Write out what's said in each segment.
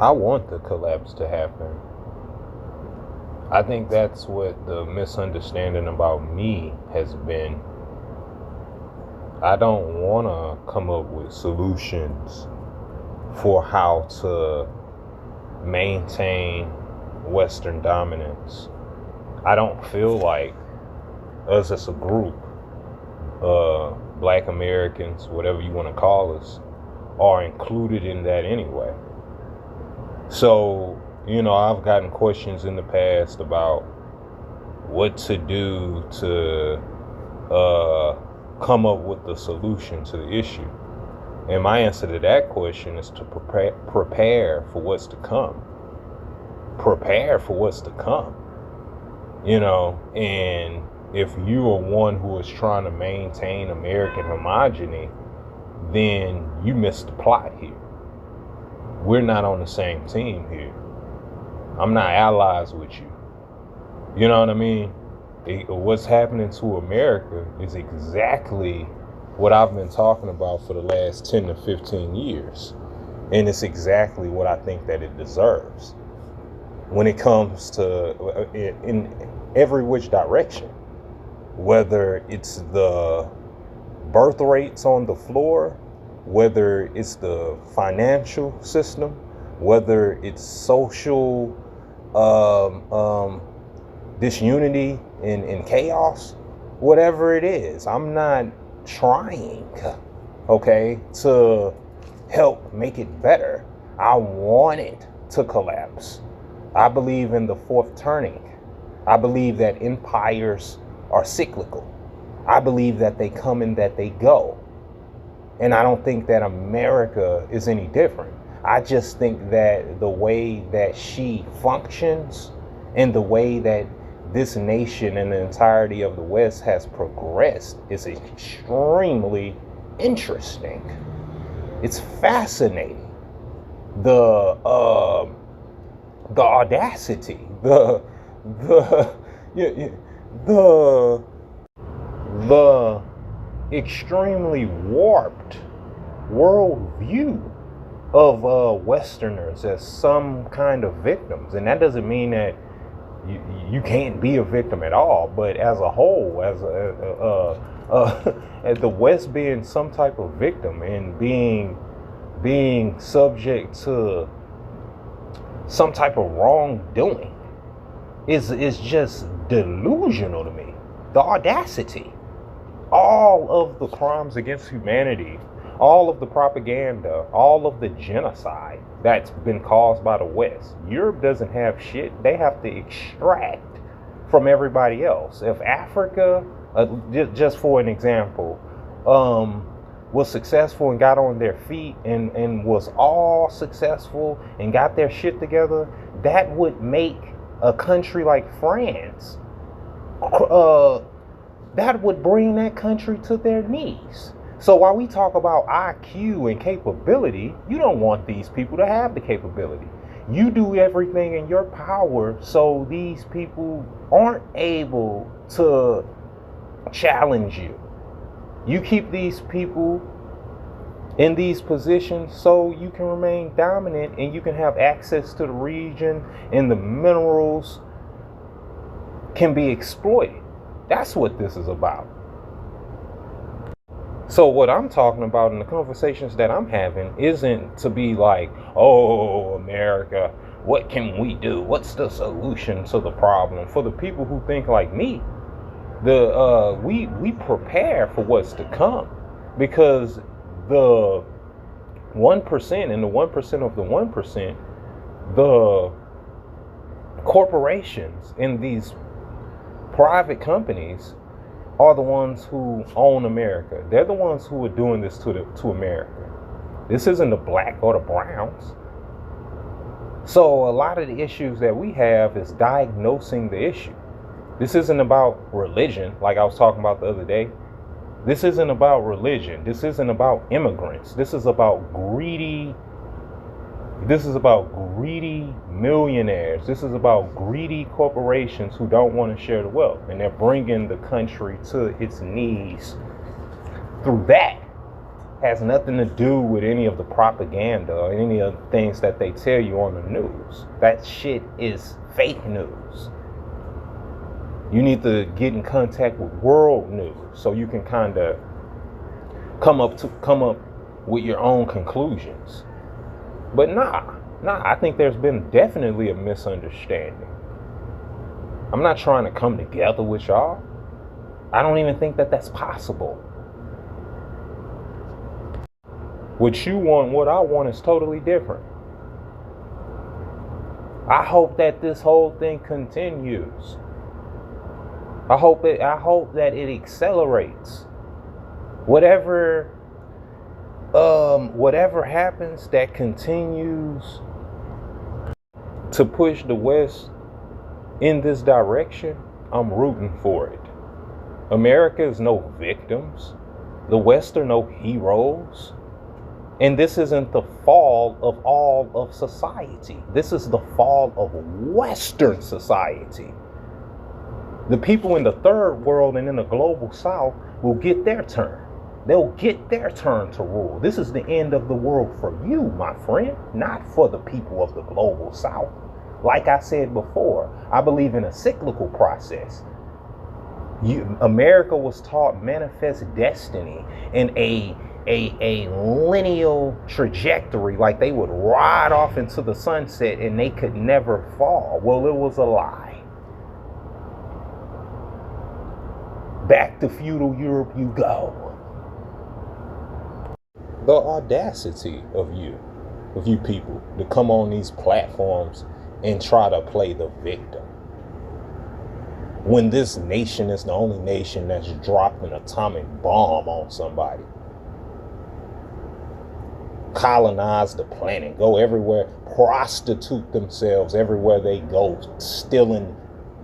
I want the collapse to happen. I think that's what the misunderstanding about me has been. I don't want to come up with solutions for how to maintain Western dominance. I don't feel like us as a group, Black Americans, whatever you want to call us, are included in that anyway. So, I've gotten questions in the past about what to do to come up with the solution to the issue. And my answer to that question is to prepare for what's to come. Prepare for what's to come. And if you are one who is trying to maintain American homogeny, then you missed the plot here. We're not on the same team here. I'm not allies with you. You know what I mean? What's happening to America is exactly what I've been talking about for the last 10 to 15 years. And it's exactly what I think that it deserves when it comes to in every which direction, whether it's the birth rates on the floor, whether it's the financial system, whether it's social disunity and chaos, whatever it is. I'm not trying, to help make it better. I want it to collapse. I believe in the fourth turning. I believe that empires are cyclical. I believe that they come and that they go. And I don't think that America is any different. I just think that the way that she functions and the way that this nation and the entirety of the West has progressed is extremely interesting. It's fascinating. The audacity, the extremely warped worldview of Westerners as some kind of victims. And that doesn't mean that you can't be a victim at all, but as a whole, as the West being some type of victim and being subject to some type of wrongdoing is just delusional to me. The audacity, all of the crimes against humanity, all of the propaganda, all of the genocide that's been caused by the West. Europe doesn't have shit. They have to extract from everybody else. If Africa, just for an example, was successful and got on their feet and was all successful and got their shit together, that would make a country like France, that would bring that country to their knees. So while we talk about IQ and capability, you don't want these people to have the capability. You do everything in your power so these people aren't able to challenge you. You keep these people in these positions so you can remain dominant and you can have access to the region and the minerals can be exploited. That's what this is about. So what I'm talking about in the conversations that I'm having isn't to be like, oh, America, what can we do? What's the solution to the problem? For the people who think like me, we prepare for what's to come, because the 1% and the 1% of the 1%, the corporations in these private companies are the ones who own America. They're the ones who are doing this to America. This isn't the black or the browns. So a lot of the issues that we have is diagnosing the issue. This isn't about religion, like I was talking about the other day. This isn't about religion. This isn't about immigrants. This is about greedy millionaires. This is about greedy corporations who don't want to share the wealth, and they're bringing the country to its knees through that. Has nothing to do with any of the propaganda or any of the things that they tell you on the news. That shit is fake news. You need to get in contact with world news so you can kind of come up with your own conclusions. But nah, I think there's been definitely a misunderstanding. I'm not trying to come together with y'all. I don't even think that that's possible. What you want, what I want is totally different. I hope that this whole thing continues. I hope that it accelerates. Whatever happens that continues to push the West in this direction, I'm rooting for it. America is no victims. The West are no heroes. And this isn't the fall of all of society. This is the fall of Western society. The people in the third world and in the global South will get their turn. They'll get their turn to rule. This is the end of the world for you, my friend, not for the people of the global South. Like I said before, I believe in a cyclical process. America was taught manifest destiny in a lineal trajectory, like they would ride off into the sunset and they could never fall. Well, it was a lie. Back to feudal Europe you go. The audacity of you people to come on these platforms and try to play the victim, when this nation is the only nation that's dropped an atomic bomb on somebody, colonize the planet, go everywhere, prostitute themselves everywhere they go, stealing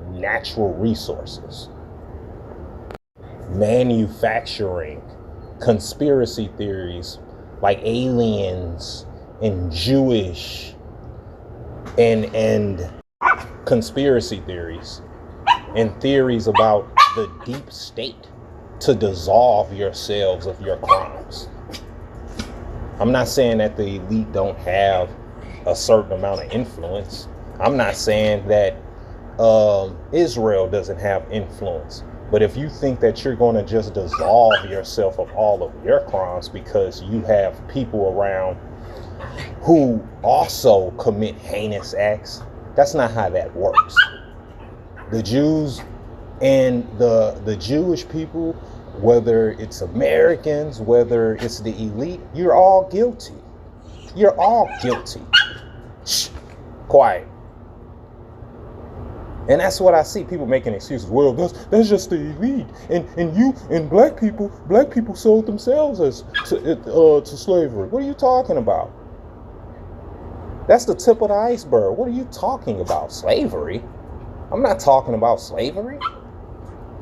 natural resources, manufacturing conspiracy theories like aliens and Jewish and conspiracy theories and theories about the deep state to dissolve yourselves of your crimes. I'm not saying that the elite don't have a certain amount of influence. I'm not saying that Israel doesn't have influence. But if you think that you're going to just dissolve yourself of all of your crimes because you have people around who also commit heinous acts, that's not how that works. The Jews and the Jewish people, whether it's Americans, whether it's the elite, you're all guilty. You're all guilty. Shh, quiet. And that's what I see, people making excuses. Well, that's just the elite, and black people sold themselves to slavery. What are you talking about? That's the tip of the iceberg. What are you talking about? Slavery? I'm not talking about slavery.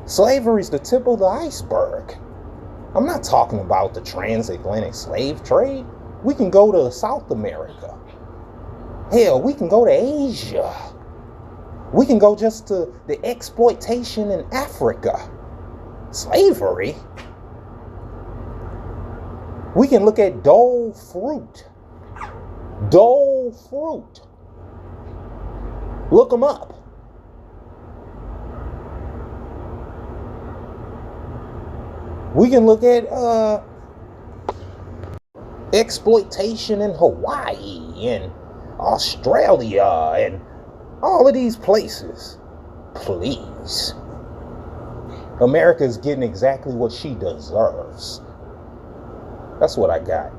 Slavery's the tip of the iceberg. I'm not talking about the transatlantic slave trade. We can go to South America. Hell, we can go to Asia. We can go just to the exploitation in Africa. Slavery. We can look at dole fruit. Dole fruit. Look them up. We can look at exploitation in Hawaii and Australia and all of these places. Please. America's getting exactly what she deserves. That's what I got.